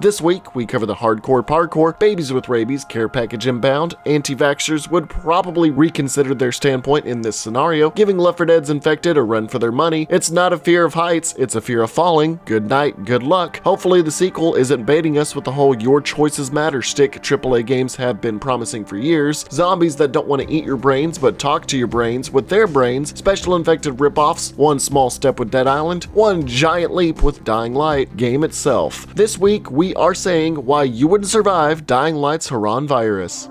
This week, we cover the hardcore parkour, babies with rabies, care package inbound, anti-vaxxers would probably reconsider their standpoint in this scenario, giving Left 4 Dead's infected a run for their money. It's not a fear of heights, it's a fear of falling. Good night, good luck. Hopefully the sequel isn't baiting us with the whole your choices matter shtick AAA games have been promising for years, zombies that don't want to eat your brains but talk to your brains with their brains, special infected ripoffs, one small step with Dead Island, one giant leap with Dying Light, game itself. This week, we are saying why you wouldn't survive Dying Light's Harran virus.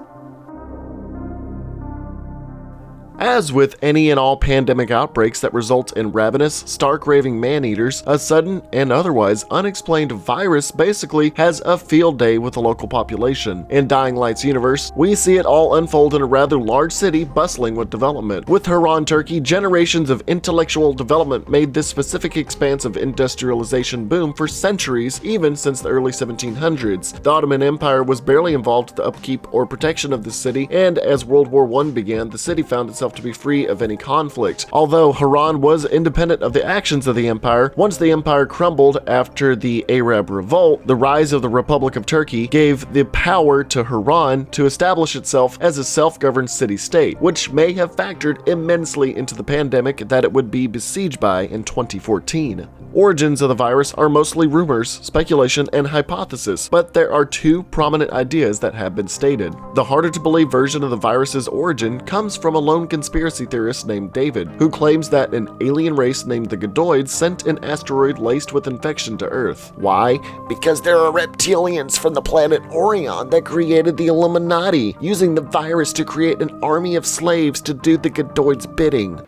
As with any and all pandemic outbreaks that result in ravenous, stark-raving man-eaters, a sudden and otherwise unexplained virus basically has a field day with the local population. In Dying Light's universe, we see it all unfold in a rather large city bustling with development. With Harran, Turkey, generations of intellectual development made this specific expanse of industrialization boom for centuries, even since the early 1700s. The Ottoman Empire was barely involved in the upkeep or protection of the city, and as World War I began, the city found itself to be free of any conflict. Although Harran was independent of the actions of the empire, once the empire crumbled after the Arab Revolt, the rise of the Republic of Turkey gave the power to Harran to establish itself as a self-governed city-state, which may have factored immensely into the pandemic that it would be besieged by in 2014. Origins of the virus are mostly rumors, speculation, and hypothesis, but there are two prominent ideas that have been stated. The harder-to-believe version of the virus's origin comes from a lone conspiracy theorist named David, who claims that an alien race named the Godoids sent an asteroid laced with infection to Earth. Why? Because there are reptilians from the planet Orion that created the Illuminati, using the virus to create an army of slaves to do the Godoids' bidding.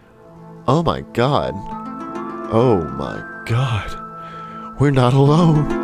Oh my god. Oh my god. We're not alone.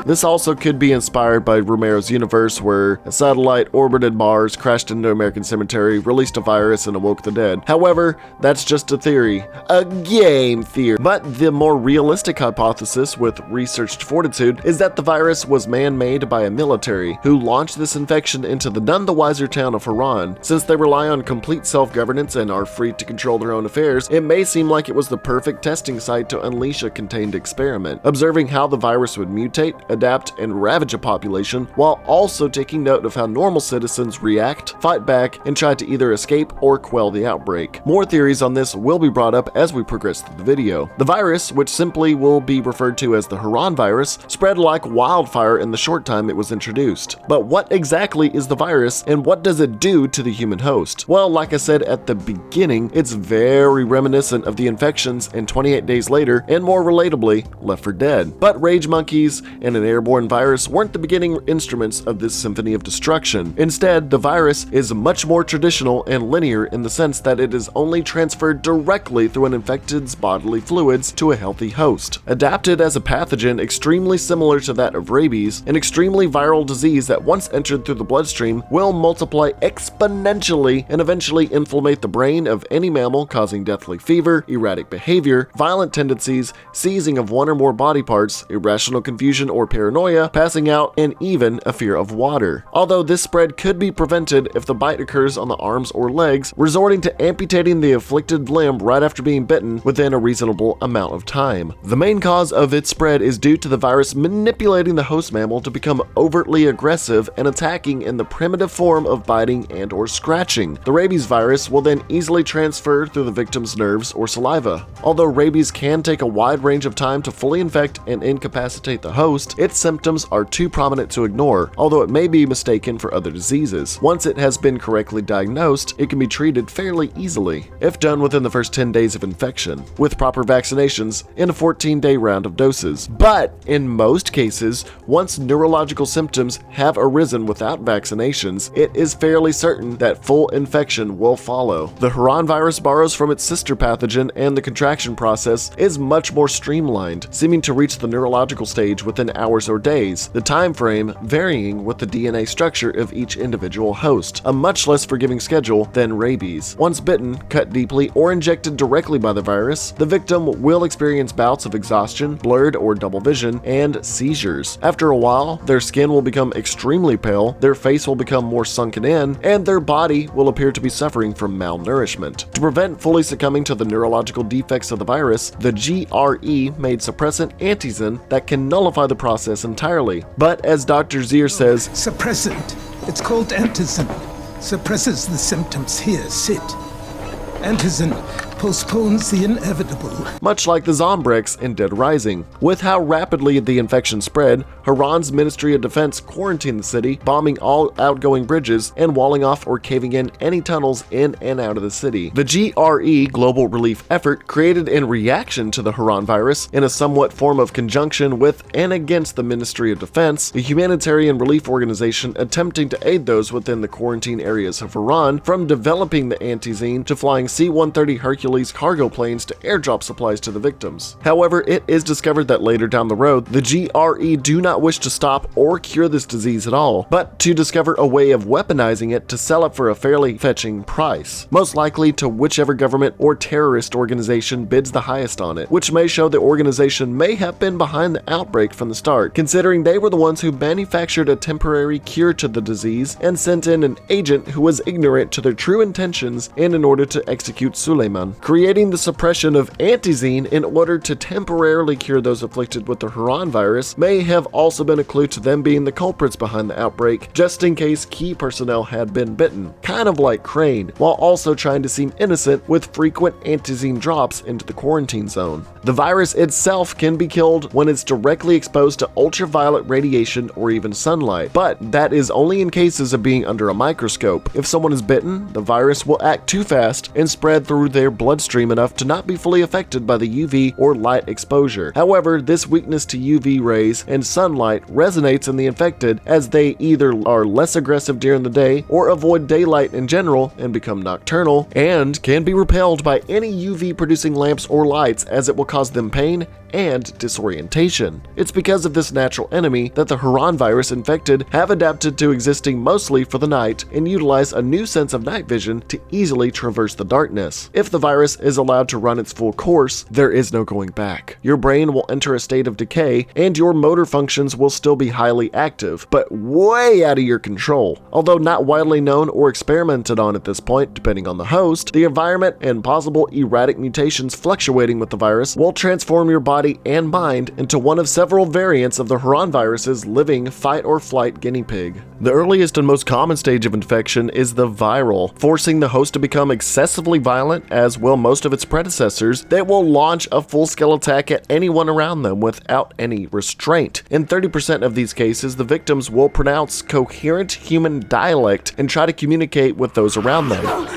This also could be inspired by Romero's universe, where a satellite orbited Mars, crashed into an American cemetery, released a virus, and awoke the dead. However, that's just a theory. A game theory. But the more realistic hypothesis, with researched fortitude, is that the virus was man-made by a military, who launched this infection into the none the wiser town of Harran. Since they rely on complete self-governance and are free to control their own affairs, it may seem like it was the perfect testing site to unleash a contained experiment, observing how the virus would mutate, adapt, and ravage a population, while also taking note of how normal citizens react, fight back, and try to either escape or quell the outbreak. More theories on this will be brought up as we progress through the video. The virus, which simply will be referred to as the Harran virus, spread like wildfire in the short time it was introduced. But what exactly is the virus, and what does it do to the human host? Well, like I said at the beginning, it's very reminiscent of the infections in 28 Days Later, and more relatably, Left 4 Dead. But rage monkeys and an airborne virus weren't the beginning instruments of this symphony of destruction. Instead, the virus is much more traditional and linear in the sense that it is only transferred directly through an infected's bodily fluids to a healthy host. Adapted as a pathogen extremely similar to that of rabies, an extremely viral disease that once entered through the bloodstream will multiply exponentially and eventually inflammate the brain of any mammal, causing deathly fever, erratic behavior, violent tendencies, seizing of one or more body parts, irrational confusion or paranoia, passing out, and even a fear of water. Although this spread could be prevented if the bite occurs on the arms or legs, resorting to amputating the afflicted limb right after being bitten within a reasonable amount of time. The main cause of its spread is due to the virus manipulating the host mammal to become overtly aggressive and attacking in the primitive form of biting and or scratching. The rabies virus will then easily transfer through the victim's nerves or saliva. Although rabies can take a wide range of time to fully infect and incapacitate the host, its symptoms are too prominent to ignore, although it may be mistaken for other diseases. Once it has been correctly diagnosed, it can be treated fairly easily, if done within the first 10 days of infection, with proper vaccinations in a 14-day round of doses. But in most cases, once neurological symptoms have arisen without vaccinations, it is fairly certain that full infection will follow. The Harran virus borrows from its sister pathogen, and the contraction process is much more streamlined, seeming to reach the neurological stage within hours hours or days, the time frame varying with the DNA structure of each individual host, a much less forgiving schedule than rabies. Once bitten, cut deeply, or injected directly by the virus, the victim will experience bouts of exhaustion, blurred or double vision, and seizures. After a while, their skin will become extremely pale, their face will become more sunken in, and their body will appear to be suffering from malnourishment. To prevent fully succumbing to the neurological defects of the virus, the GRE made suppressant antizin that can nullify the process entirely. But as Dr. Zier says, suppressant. It's called antizin. Suppresses the symptoms. Here, sit. Antizin postpones the inevitable. Much like the Zombrex in Dead Rising. With how rapidly the infection spread, Harran's Ministry of Defense quarantined the city, bombing all outgoing bridges and walling off or caving in any tunnels in and out of the city. The GRE Global Relief Effort, created in reaction to the Harran virus in a somewhat form of conjunction with and against the Ministry of Defense, a humanitarian relief organization attempting to aid those within the quarantine areas of Harran from developing the antizin to flying C-130 Hercules cargo planes to airdrop supplies to the victims. However, it is discovered that later down the road, the GRE do not wish to stop or cure this disease at all, but to discover a way of weaponizing it to sell it for a fairly fetching price, most likely to whichever government or terrorist organization bids the highest on it, which may show the organization may have been behind the outbreak from the start, considering they were the ones who manufactured a temporary cure to the disease and sent in an agent who was ignorant to their true intentions and in order to execute Suleiman. Creating the suppression of antizin in order to temporarily cure those afflicted with the Harran virus may have also been a clue to them being the culprits behind the outbreak, just in case key personnel had been bitten, kind of like Crane, while also trying to seem innocent with frequent antizin drops into the quarantine zone. The virus itself can be killed when it's directly exposed to ultraviolet radiation or even sunlight, but that is only in cases of being under a microscope. If someone is bitten, the virus will act too fast and spread through their bloodstream enough to not be fully affected by the UV or light exposure. However, this weakness to UV rays and sunlight resonates in the infected, as they either are less aggressive during the day or avoid daylight in general and become nocturnal, and can be repelled by any UV producing lamps or lights, as it will cause them pain and disorientation. It's because of this natural enemy that the Harran virus infected have adapted to existing mostly for the night and utilize a new sense of night vision to easily traverse the darkness. If the virus is allowed to run its full course, there is no going back. Your brain will enter a state of decay and your motor functions will still be highly active, but way out of your control. Although not widely known or experimented on at this point, depending on the host, the environment and possible erratic mutations fluctuating with the virus will transform your body and mind into one of several variants of the Harran virus's living fight or flight guinea pig. The earliest and most common stage of infection is the viral, forcing the host to become excessively violent, as will most of its predecessors, that will launch a full-scale attack at anyone around them without any restraint. In 30% of these cases, the victims will pronounce coherent human dialect and try to communicate with those around them.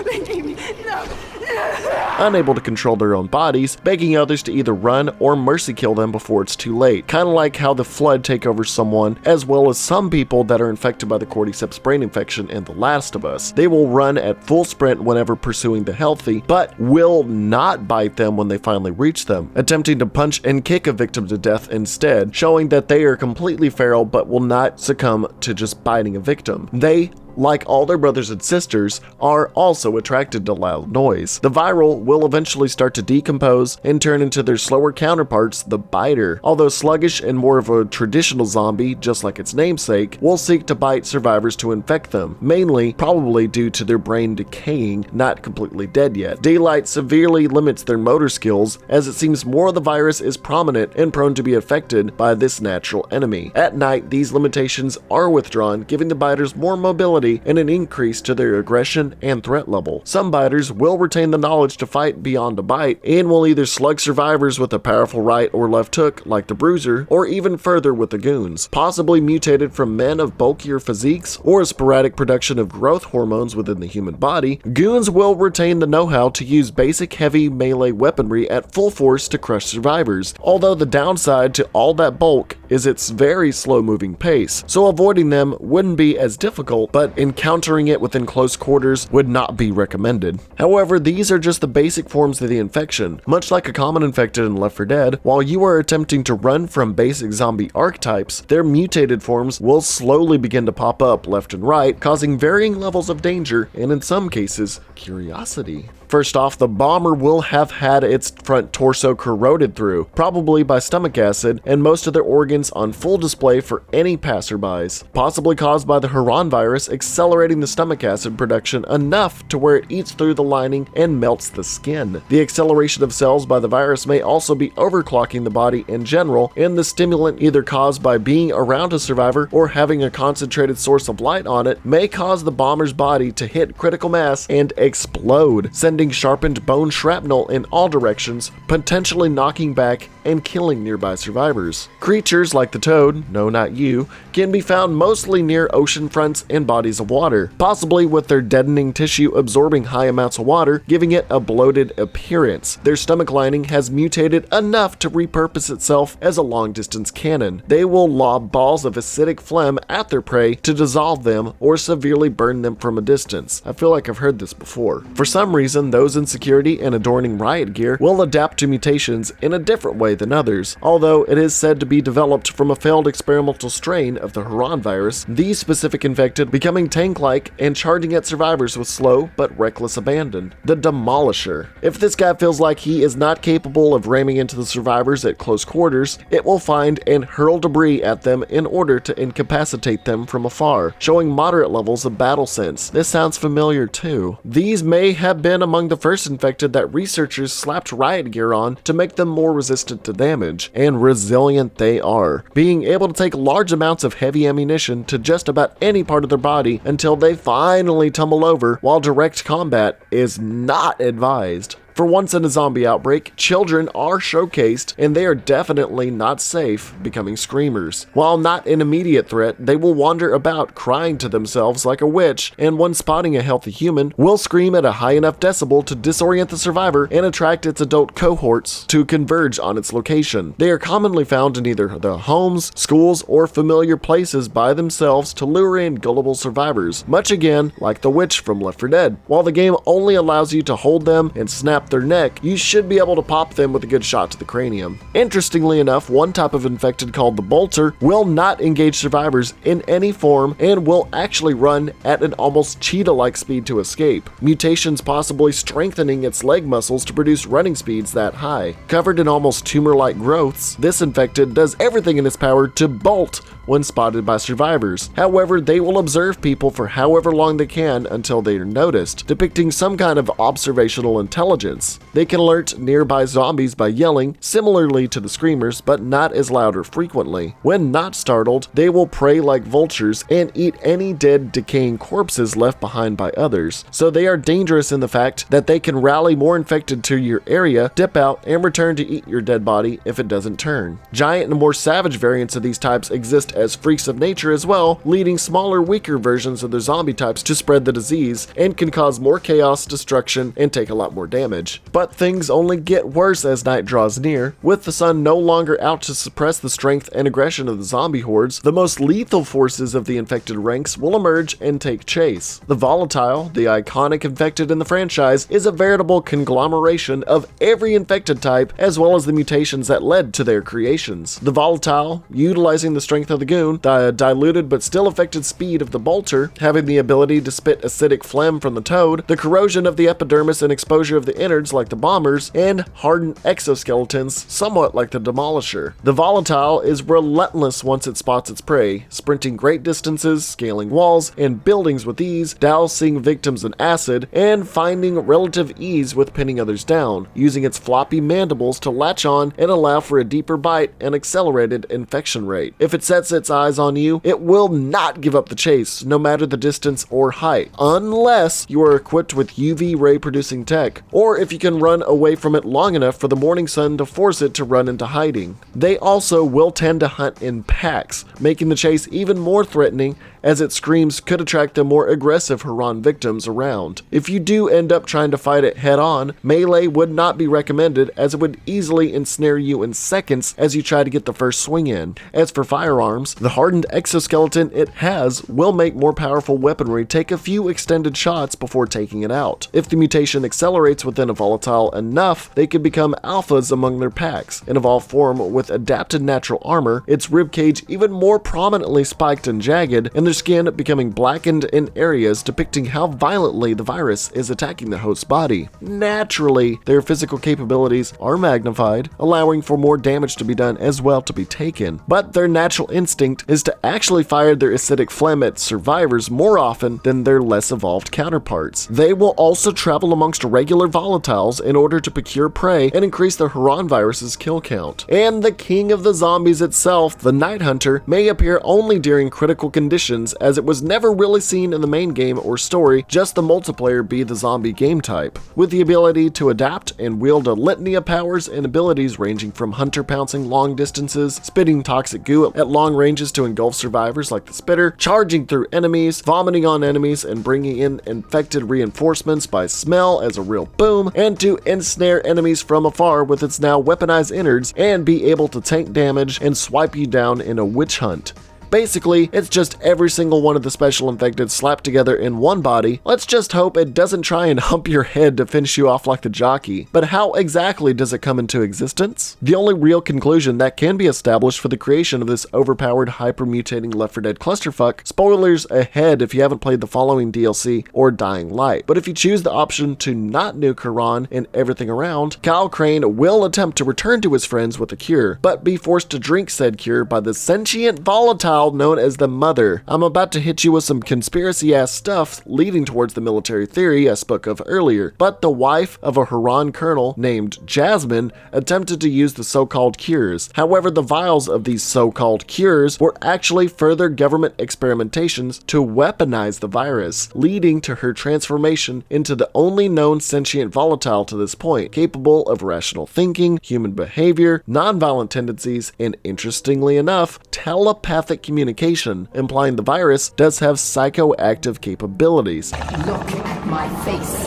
Unable to control their own bodies, begging others to either run or mercy kill them before it's too late, kind of like how the Flood take over someone, as well as some people that are infected by the cordyceps brain infection in The Last of Us. They will run at full sprint whenever pursuing the healthy, but will not bite them when they finally reach them, attempting to punch and kick a victim to death instead, showing that they are completely feral but will not succumb to just biting a victim. They, like all their brothers and sisters, are also attracted to loud noise. The viral will eventually start to decompose and turn into their slower counterparts, the biter. Although sluggish and more of a traditional zombie, just like its namesake, will seek to bite survivors to infect them, mainly probably due to their brain decaying, not completely dead yet. Daylight severely limits their motor skills, as it seems more of the virus is prominent and prone to be affected by this natural enemy. At night, these limitations are withdrawn, giving the biters more mobility and an increase to their aggression and threat level. Some biters will retain the knowledge to fight beyond a bite and will either slug survivors with a powerful right or left hook like the Bruiser, or even further with the Goons, possibly mutated from men of bulkier physiques or a sporadic production of growth hormones within the human body. Goons will retain the know-how to use basic heavy melee weaponry at full force to crush survivors, although the downside to all that bulk is its very slow moving pace, so avoiding them wouldn't be as difficult, but encountering it within close quarters would not be recommended. However, these are just the basic forms of the infection. Much like a common infected in Left 4 Dead, while you are attempting to run from basic zombie archetypes, their mutated forms will slowly begin to pop up left and right, causing varying levels of danger and, in some cases, curiosity. First off, the bomber will have had its front torso corroded through, probably by stomach acid, and most of their organs on full display for any passerbys, possibly caused by the Harran virus accelerating the stomach acid production enough to where it eats through the lining and melts the skin. The acceleration of cells by the virus may also be overclocking the body in general, and the stimulant, either caused by being around a survivor or having a concentrated source of light on it, may cause the bomber's body to hit critical mass and explode, sending sharpened bone shrapnel in all directions, potentially knocking back and killing nearby survivors. Creatures like the toad, no not you, can be found mostly near ocean fronts and bodies of water, possibly with their deadening tissue absorbing high amounts of water, giving it a bloated appearance. Their stomach lining has mutated enough to repurpose itself as a long-distance cannon. They will lob balls of acidic phlegm at their prey to dissolve them or severely burn them from a distance. I feel like I've heard this before. For some reason, those in security and adorning riot gear will adapt to mutations in a different way than others. Although it is said to be developed from a failed experimental strain of the Harran virus, these specific infected becoming tank-like and charging at survivors with slow but reckless abandon. The Demolisher. If this guy feels like he is not capable of ramming into the survivors at close quarters, it will find and hurl debris at them in order to incapacitate them from afar, showing moderate levels of battle sense. This sounds familiar too. These may have been among the first infected that researchers slapped riot gear on to make them more resistant to damage, and resilient they are, being able to take large amounts of heavy ammunition to just about any part of their body until they finally tumble over, while direct combat is not advised. For once in a zombie outbreak, children are showcased, and they are definitely not safe becoming screamers. While not an immediate threat, they will wander about crying to themselves like a witch, and when spotting a healthy human, will scream at a high enough decibel to disorient the survivor and attract its adult cohorts to converge on its location. They are commonly found in either the homes, schools, or familiar places by themselves to lure in gullible survivors, much again like the witch from Left 4 Dead. While the game only allows you to hold them and snap their neck, you should be able to pop them with a good shot to the cranium. Interestingly enough, one type of infected called the bolter will not engage survivors in any form and will actually run at an almost cheetah-like speed to escape, mutations possibly strengthening its leg muscles to produce running speeds that high. Covered in almost tumor-like growths, this infected does everything in its power to bolt when spotted by survivors. However, they will observe people for however long they can until they are noticed, depicting some kind of observational intelligence. They can alert nearby zombies by yelling, similarly to the screamers, but not as loud or frequently. When not startled, they will prey like vultures and eat any dead, decaying corpses left behind by others. So they are dangerous in the fact that they can rally more infected to your area, dip out, and return to eat your dead body if it doesn't turn. Giant and more savage variants of these types exist as freaks of nature as well, leading smaller, weaker versions of their zombie types to spread the disease and can cause more chaos, destruction, and take a lot more damage. But things only get worse as night draws near. With the sun no longer out to suppress the strength and aggression of the zombie hordes, the most lethal forces of the infected ranks will emerge and take chase. The Volatile, the iconic infected in the franchise, is a veritable conglomeration of every infected type as well as the mutations that led to their creations. The Volatile, utilizing the strength of the goon, the diluted but still affected speed of the bolter, having the ability to spit acidic phlegm from the toad, the corrosion of the epidermis and exposure of the innards like the bombers, and hardened exoskeletons somewhat like the Demolisher. The Volatile is relentless once it spots its prey, sprinting great distances, scaling walls and buildings with ease, dousing victims in acid, and finding relative ease with pinning others down, using its floppy mandibles to latch on and allow for a deeper bite and accelerated infection rate. If it sets its eyes on you, it will not give up the chase, no matter the distance or height, unless you are equipped with UV ray producing tech, or if you can run away from it long enough for the morning sun to force it to run into hiding. They also will tend to hunt in packs, making the chase even more threatening as its screams could attract the more aggressive Harran victims around. If you do end up trying to fight it head-on, melee would not be recommended, as it would easily ensnare you in seconds as you try to get the first swing in. As for firearms, the hardened exoskeleton it has will make more powerful weaponry take a few extended shots before taking it out. If the mutation accelerates within a volatile enough, they could become alphas among their packs. In evolved form with adapted natural armor, its ribcage even more prominently spiked and jagged, and their skin becoming blackened in areas depicting how violently the virus is attacking the host's body. Naturally, their physical capabilities are magnified, allowing for more damage to be done as well to be taken. But their natural instinct is to actually fire their acidic phlegm at survivors more often than their less evolved counterparts. They will also travel amongst regular volatiles in order to procure prey and increase the Harran virus's kill count. And the king of the zombies itself, the Night Hunter, may appear only during critical conditions, as it was never really seen in the main game or story, just the multiplayer be the zombie game type. With the ability to adapt and wield a litany of powers and abilities ranging from hunter pouncing long distances, spitting toxic goo at long ranges to engulf survivors like the spitter, charging through enemies, vomiting on enemies, and bringing in infected reinforcements by smell as a real boom, and to ensnare enemies from afar with its now weaponized innards and be able to tank damage and swipe you down in a witch hunt. Basically, it's just every single one of the special infected slapped together in one body. Let's just hope it doesn't try and hump your head to finish you off like the jockey. But how exactly does it come into existence? The only real conclusion that can be established for the creation of this overpowered hyper-mutating Left 4 Dead clusterfuck, spoilers ahead if you haven't played the following DLC or Dying Light, but if you choose the option to not nuke Harran and everything around, Kyle Crane will attempt to return to his friends with a cure, but be forced to drink said cure by the sentient volatile known as the Mother. I'm about to hit you with some conspiracy-ass stuff leading towards the military theory I spoke of earlier, but the wife of a Harran colonel named Jasmine attempted to use the so-called cures. However, the vials of these so-called cures were actually further government experimentations to weaponize the virus, leading to her transformation into the only known sentient volatile to this point, capable of rational thinking, human behavior, non-violent tendencies, and interestingly enough, telepathic communication, implying the virus does have psychoactive capabilities. Look at my face.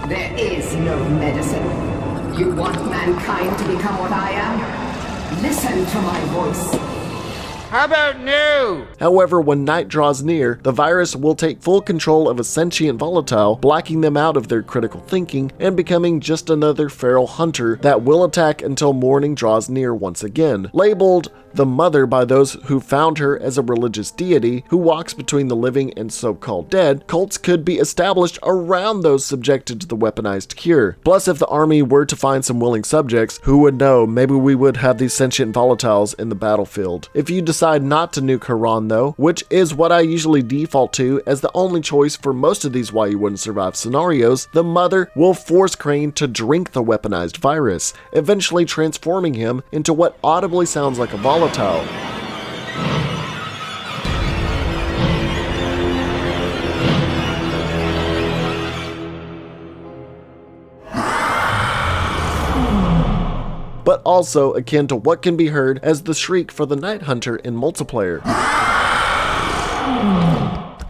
There is no medicine. You want mankind to become what I am? Listen to my voice. How about no? However, when night draws near, the virus will take full control of a sentient volatile, blocking them out of their critical thinking and becoming just another feral hunter that will attack until morning draws near once again. Labeled the Mother by those who found her as a religious deity who walks between the living and so-called dead, cults could be established around those subjected to the weaponized cure. Plus, if the army were to find some willing subjects, who would know, maybe we would have these sentient volatiles in the battlefield. If you decide not to nuke Harran though, which is what I usually default to as the only choice for most of these why you wouldn't survive scenarios, the Mother will force Crane to drink the weaponized virus, eventually transforming him into what audibly sounds like a volatile. But also akin to what can be heard as the shriek for the Night Hunter in multiplayer.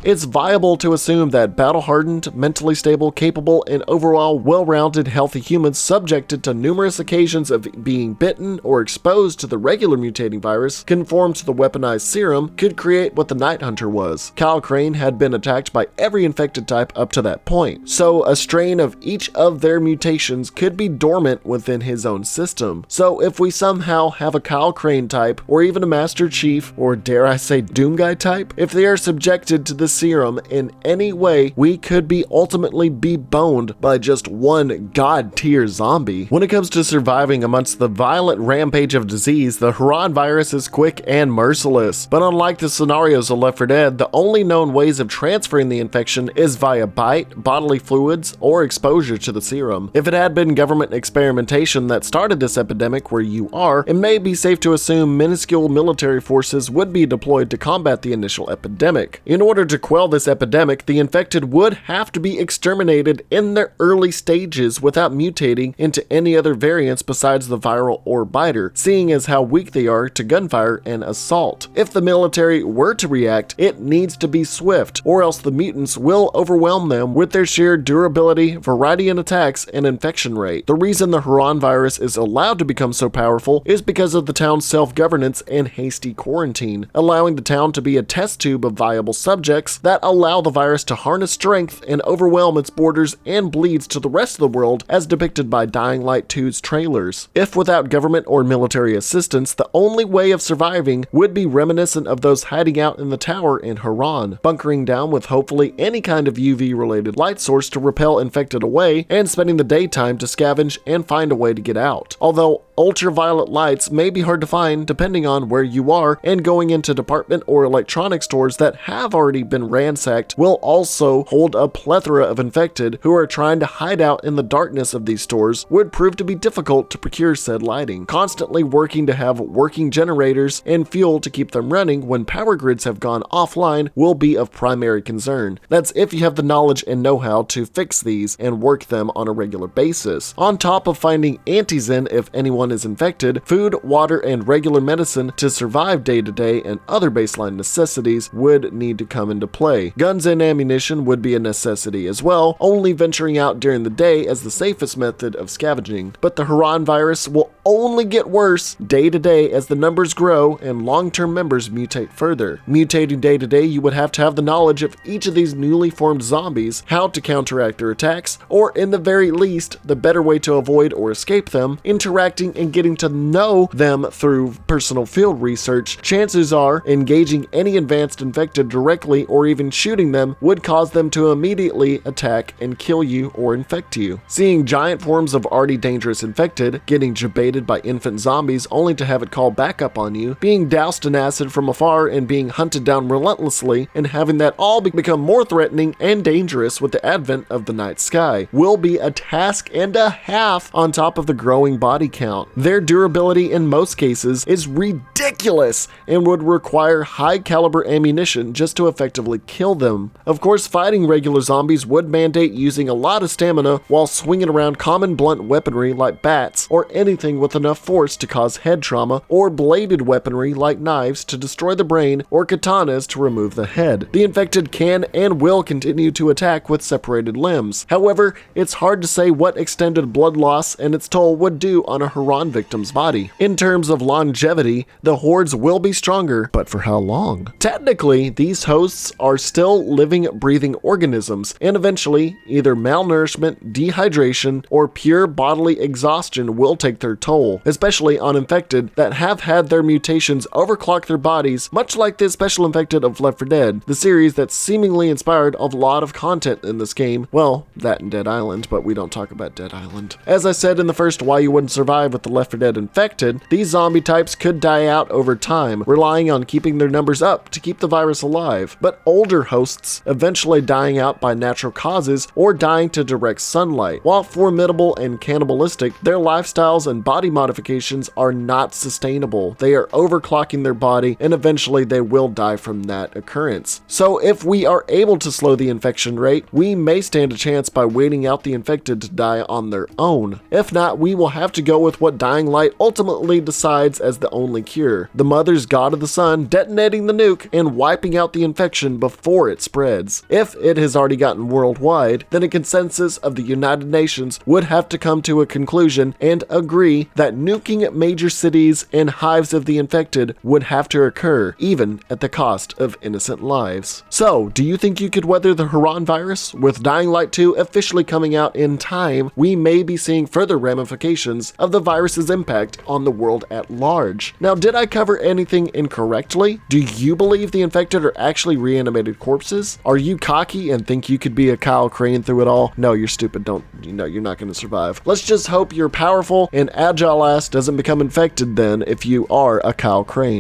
It's viable to assume that battle-hardened, mentally stable, capable, and overall well-rounded, healthy humans subjected to numerous occasions of being bitten or exposed to the regular mutating virus conformed to the weaponized serum could create what the Night Hunter was. Kyle Crane had been attacked by every infected type up to that point, so a strain of each of their mutations could be dormant within his own system. So if we somehow have a Kyle Crane type, or even a Master Chief, or dare I say Doom Guy type, if they are subjected to this serum in any way, we could be ultimately be boned by just one god-tier zombie. When it comes to surviving amongst the violent rampage of disease, the Harran virus is quick and merciless. But unlike the scenarios of Left 4 Dead, the only known ways of transferring the infection is via bite, bodily fluids, or exposure to the serum. If it had been government experimentation that started this epidemic where you are, it may be safe to assume minuscule military forces would be deployed to combat the initial epidemic. In order to quell this epidemic, the infected would have to be exterminated in their early stages without mutating into any other variants besides the viral or biter, seeing as how weak they are to gunfire and assault. If the military were to react, it needs to be swift, or else the mutants will overwhelm them with their sheer durability, variety in attacks, and infection rate. The reason the Harran virus is allowed to become so powerful is because of the town's self-governance and hasty quarantine, allowing the town to be a test tube of viable subjects that allow the virus to harness strength and overwhelm its borders and bleeds to the rest of the world as depicted by Dying Light 2's trailers. If without government or military assistance, the only way of surviving would be reminiscent of those hiding out in the tower in Harran, bunkering down with hopefully any kind of UV-related light source to repel infected away, and spending the daytime to scavenge and find a way to get out. Although ultraviolet lights may be hard to find depending on where you are, and going into department or electronic stores that have already been ransacked will also hold a plethora of infected who are trying to hide out in the darkness of these stores would prove to be difficult to procure said lighting. Constantly working to have working generators and fuel to keep them running when power grids have gone offline will be of primary concern. That's if you have the knowledge and know-how to fix these and work them on a regular basis. On top of finding antizen if anyone is infected, food, water, and regular medicine to survive day-to-day and other baseline necessities would need to come into play. Guns and ammunition would be a necessity as well, only venturing out during the day as the safest method of scavenging. But the Harran virus will only get worse day to day as the numbers grow and long-term members mutate further. Mutating day to day, you would have to have the knowledge of each of these newly formed zombies, how to counteract their attacks, or in the very least, the better way to avoid or escape them, interacting and getting to know them through personal field research. Chances are, engaging any advanced infected directly or even shooting them would cause them to immediately attack and kill you or infect you. Seeing giant forms of already dangerous infected, getting jebaited by infant zombies only to have it call back up on you, being doused in acid from afar and being hunted down relentlessly, and having that all become more threatening and dangerous with the advent of the night sky will be a task and a half on top of the growing body count. Their durability in most cases is ridiculous and would require high caliber ammunition just to effectively kill them. Of course, fighting regular zombies would mandate using a lot of stamina while swinging around common blunt weaponry like bats or anything with enough force to cause head trauma, or bladed weaponry like knives to destroy the brain, or katanas to remove the head. The infected can and will continue to attack with separated limbs. However, it's hard to say what extended blood loss and its toll would do on a Harran victim's body. In terms of longevity, the hordes will be stronger, but for how long? Technically, these hosts are still living, breathing organisms, and eventually, either malnourishment, dehydration, or pure bodily exhaustion will take their toll, especially on infected that have had their mutations overclock their bodies, much like the special infected of Left 4 Dead, the series that seemingly inspired a lot of content in this game. Well, that and Dead Island, but we don't talk about Dead Island. As I said in the first Why You Wouldn't Survive with the Left 4 Dead infected, these zombie types could die out over time, relying on keeping their numbers up to keep the virus alive, but older hosts eventually dying out by natural causes or dying to direct sunlight. While formidable and cannibalistic, their lifestyles and body modifications are not sustainable. They are overclocking their body, and eventually they will die from that occurrence. So if we are able to slow the infection rate, we may stand a chance by waiting out the infected to die on their own. If not, we will have to go with what Dying Light ultimately decides as the only cure: the Mother's God of the Sun detonating the nuke and wiping out the infection before it spreads. If it has already gotten worldwide, then a consensus of the United Nations would have to come to a conclusion and agree that nuking major cities and hives of the infected would have to occur, even at the cost of innocent lives. So, do you think you could weather the Harran virus? With Dying Light 2 officially coming out in time, we may be seeing further ramifications of the virus's impact on the world at large. Now, did I cover anything incorrectly? Do you believe the infected are actually reanimated corpses? Are you cocky and think you could be a Kyle Crane through it all? No, you're stupid. You're not going to survive. Let's just hope your powerful and agile ass doesn't become infected then if you are a Kyle Crane.